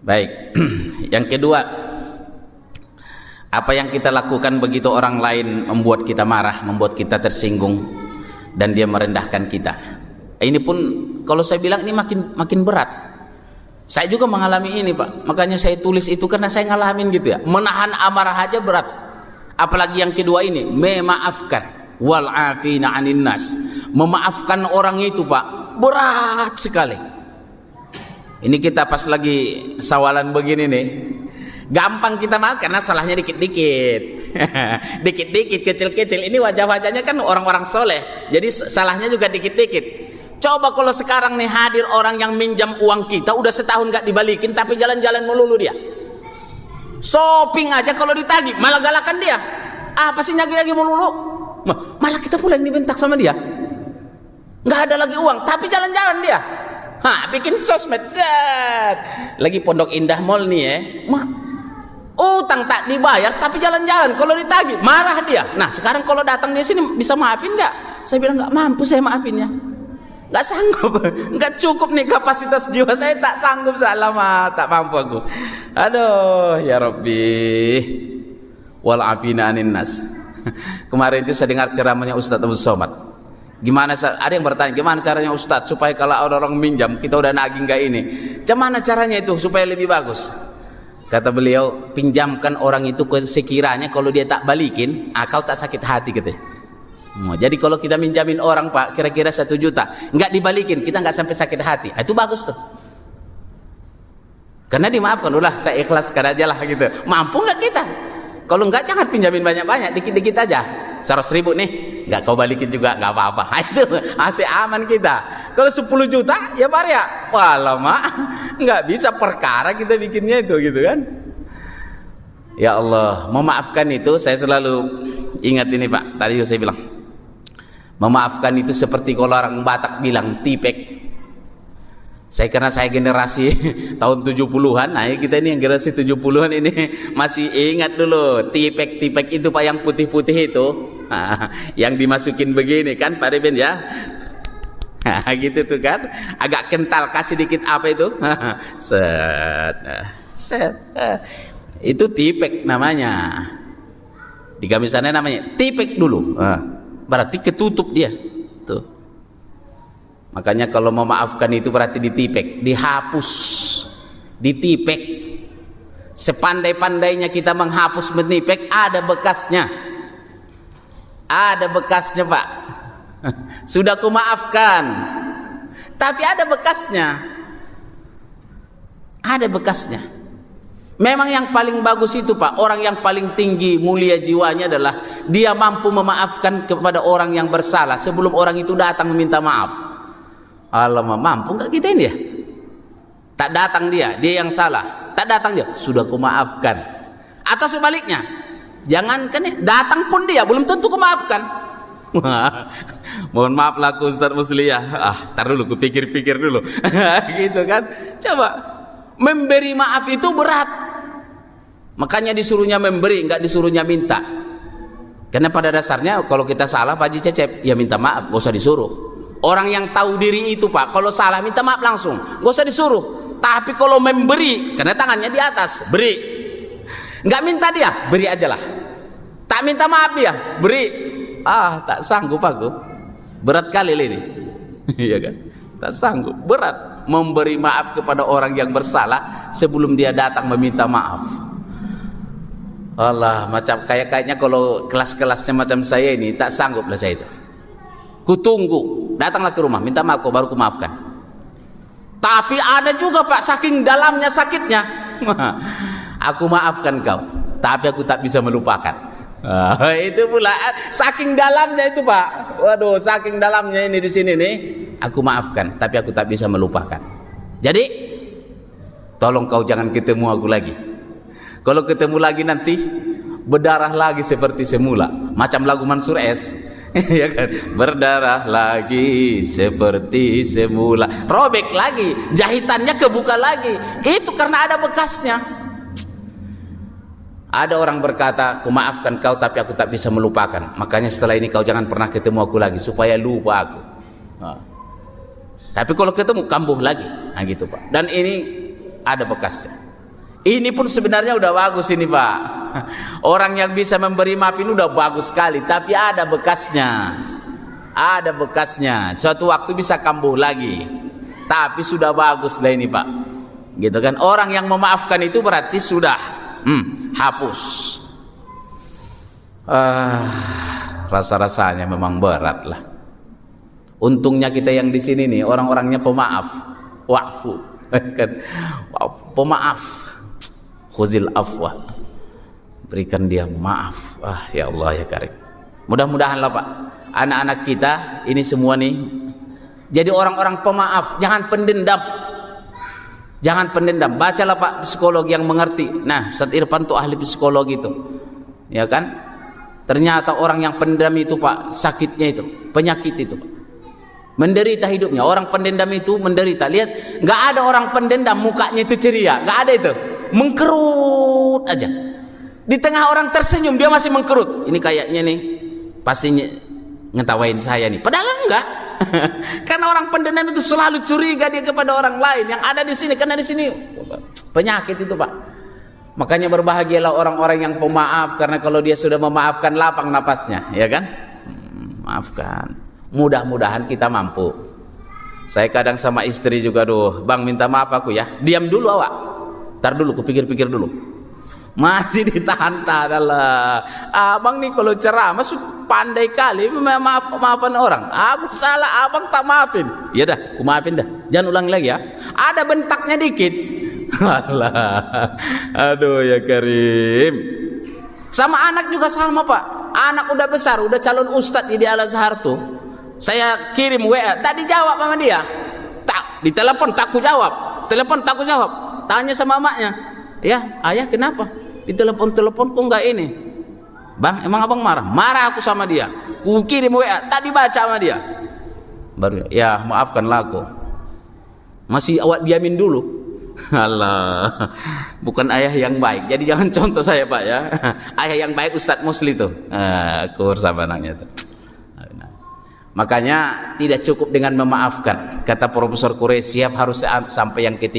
Baik. Yang kedua, apa yang kita lakukan begitu orang lain membuat kita marah, membuat kita tersinggung, dan dia merendahkan kita. Ini pun kalau saya bilang ini makin berat. Saya juga mengalami ini, Pak. Makanya saya tulis itu karena saya ngalamin gitu ya. Menahan amarah aja berat. Apalagi yang kedua ini, memaafkan. Wal afina 'anin nas. Memaafkan orang itu, Pak, berat sekali. Ini kita pas lagi sawalan begini nih, gampang kita maaf karena salahnya dikit-dikit. Dikit-dikit, kecil-kecil. Ini wajah-wajahnya kan orang-orang soleh, jadi salahnya juga dikit-dikit. Coba kalau sekarang nih hadir orang yang minjam uang kita udah setahun gak dibalikin, tapi jalan-jalan melulu dia. Shopping aja kalau ditagih malah galakan dia. Apa sih nyagi-nyagi melulu? Malah kita pula yang dibentak sama dia. Nggak ada lagi uang, tapi jalan-jalan dia. Bikin sosmed. Lagi Pondok Indah Mall nih ya. Utang tak dibayar, tapi jalan-jalan. Kalau ditagih marah dia. Nah sekarang kalau datang di sini bisa maafin nggak? Saya bilang nggak mampu saya maafinnya. Nggak sanggup, nggak cukup nih kapasitas jiwa saya, tak sanggup, salah tak mampu aku. Aduh ya Rabbi, wal afina 'anin nas. Kemarin itu saya dengar ceramahnya Ustadz Abu Somad. Gimana, ada yang bertanya, gimana caranya Ustadz supaya kalau ada orang minjam kita udah nagih nggak ini? Gimana caranya itu supaya lebih bagus? Kata beliau, pinjamkan orang itu sekiranya kalau dia tak balikin, kau tak sakit hati gitu. Jadi kalau kita minjamin orang, Pak, kira-kira 1 juta, nggak dibalikin, kita nggak sampai sakit hati. Itu bagus tuh. Karena dimaafkan, udah saya ikhlaskan aja lah gitu. Mampu nggak kita? Kalau nggak jangan pinjamin banyak-banyak, dikit-dikit aja. 100.000 nih, nggak kau balikin juga nggak apa-apa. Itu masih aman kita. Kalau 10 juta ya Pak ya, wah lama nggak bisa perkara kita bikinnya itu gitu kan. Ya Allah, memaafkan itu saya selalu ingat ini Pak. Tadi saya bilang, memaafkan itu seperti kalau orang Batak bilang tipek. Karena saya generasi tahun 70-an, nah kita ini yang generasi 70-an ini masih ingat dulu tipek-tipek itu Pak, yang putih-putih itu, yang dimasukin begini kan Pak Reben ya, gitu tuh kan, agak kental, kasih dikit apa itu, set, itu tipek namanya. Di gamisannya namanya tipek dulu, berarti ketutup dia tuh. Makanya kalau memaafkan itu berarti ditipek, dihapus, ditipek. Sepandai-pandainya kita menghapus, menipek, ada bekasnya. Ada bekasnya Pak. Sudah ku maafkan, tapi ada bekasnya. Ada bekasnya. Memang yang paling bagus itu Pak, orang yang paling tinggi mulia jiwanya adalah dia mampu memaafkan kepada orang yang bersalah sebelum orang itu datang meminta maaf. Alamak, mampu nggak kita ini ya? Tak datang dia yang salah, tak datang dia, sudah ku maafkan. Atau sebaliknya, jangankan datang pun dia belum tentu ku maafkan. Mohon maaf lah Ustadz Musliyah, tar dulu ku pikir-pikir dulu. Gitu kan. Coba, memberi maaf itu berat. Makanya disuruhnya memberi, nggak disuruhnya minta. Karena pada dasarnya kalau kita salah Pak Haji Cecep, ya minta maaf, gak usah disuruh. Orang yang tahu diri itu Pak, kalau salah minta maaf langsung, gak usah disuruh. Tapi kalau memberi, karena tangannya di atas, beri. Nggak minta dia, beri aja lah. Tak minta maaf dia, beri. Tak sanggup aku. Berat kali ini. Iya kan? Tak sanggup, berat memberi maaf kepada orang yang bersalah sebelum dia datang meminta maaf. Allah, macam kayaknya kalau kelas-kelasnya macam saya ini tak sanggup lah saya itu. Kutunggu, datanglah ke rumah, minta maaf, baru ku maafkan. Tapi ada juga Pak, saking dalamnya sakitnya, aku maafkan kau, tapi aku tak bisa melupakan. Itu pula saking dalamnya itu Pak. Waduh, saking dalamnya ini di sini nih, aku maafkan, tapi aku tak bisa melupakan. Jadi, tolong kau jangan ketemu aku lagi. Kalau ketemu lagi nanti berdarah lagi seperti semula, macam lagu Mansur S. Ya kan? Berdarah lagi seperti semula, robek lagi, jahitannya kebuka lagi. Itu karena ada bekasnya. Ada orang berkata, ku maafkan kau tapi aku tak bisa melupakan, makanya setelah ini kau jangan pernah ketemu aku lagi supaya lupa aku. Tapi kalau ketemu kambuh lagi, gitu Pak. Dan ini ada bekasnya. Ini pun sebenarnya udah bagus ini Pak. Orang yang bisa memberi maaf ini udah bagus sekali, tapi ada bekasnya. Ada bekasnya. Suatu waktu bisa kambuh lagi. Tapi sudah bagus lah ini Pak. Gitu kan? Orang yang memaafkan itu berarti sudah hapus. Rasa-rasanya memang berat lah. Untungnya kita yang di sini nih orang-orangnya pemaaf. Wa'fu. Pemaaf. Khuzil afwa, berikan dia maaf. Ya Allah ya Karim. Mudah-mudahan lah Pak, anak-anak kita ini semua nih jadi orang-orang pemaaf, jangan pendendam. Jangan pendendam. Bacalah Pak psikologi yang mengerti. Nah, Ustaz Irfan tuh ahli psikologi itu. Ya kan? Ternyata orang yang pendendam itu Pak, sakitnya itu, penyakit itu Pak. Menderita hidupnya. Orang pendendam itu menderita. Lihat, nggak ada orang pendendam mukanya itu ceria, nggak ada itu. Mengkerut aja. Di tengah orang tersenyum dia masih mengkerut. Ini kayaknya nih pasti ngetawain saya nih. Padahal enggak. Karena orang pendendam itu selalu curiga dia kepada orang lain yang ada di sini, karena di sini penyakit itu Pak. Makanya berbahagialah orang-orang yang pemaaf, karena kalau dia sudah memaafkan lapang nafasnya, ya kan? Maafkan. Mudah-mudahan kita mampu. Saya kadang sama istri juga, Bang minta maaf aku ya. Diam dulu awak. Ntar dulu, kupikir-pikir dulu. Masih ditahan-tahan lah. Abang nih kalau ceramah pandai kali maafan orang. Aku salah, abang tak maafin. Ya dah, aku maafin dah. Jangan ulang lagi ya. Ada bentaknya dikit. Alah. Aduh ya Karim. Sama anak juga sama Pak. Anak udah besar, udah calon ustadz di Al-Azhar tuh. Saya kirim WA, tadi jawab sama dia. Tak, ditelepon tak ku jawab. Telepon tak ku jawab. Tanya sama emaknya, ya ayah kenapa ditelepon-telepon kok enggak ini? Bang, emang abang marah? Marah aku sama dia. Ku kirim WA, tadi baca sama dia. Baru, ya maafkanlah aku. Masih awak diamin dulu. Allah, bukan ayah yang baik. Jadi jangan contoh saya Pak ya. Ayah yang baik Ustadz Musli tuh. Aku sama anaknya tuh. Makanya tidak cukup dengan memaafkan. Kata Profesor Quraisy, siap harus sampai yang ketiga.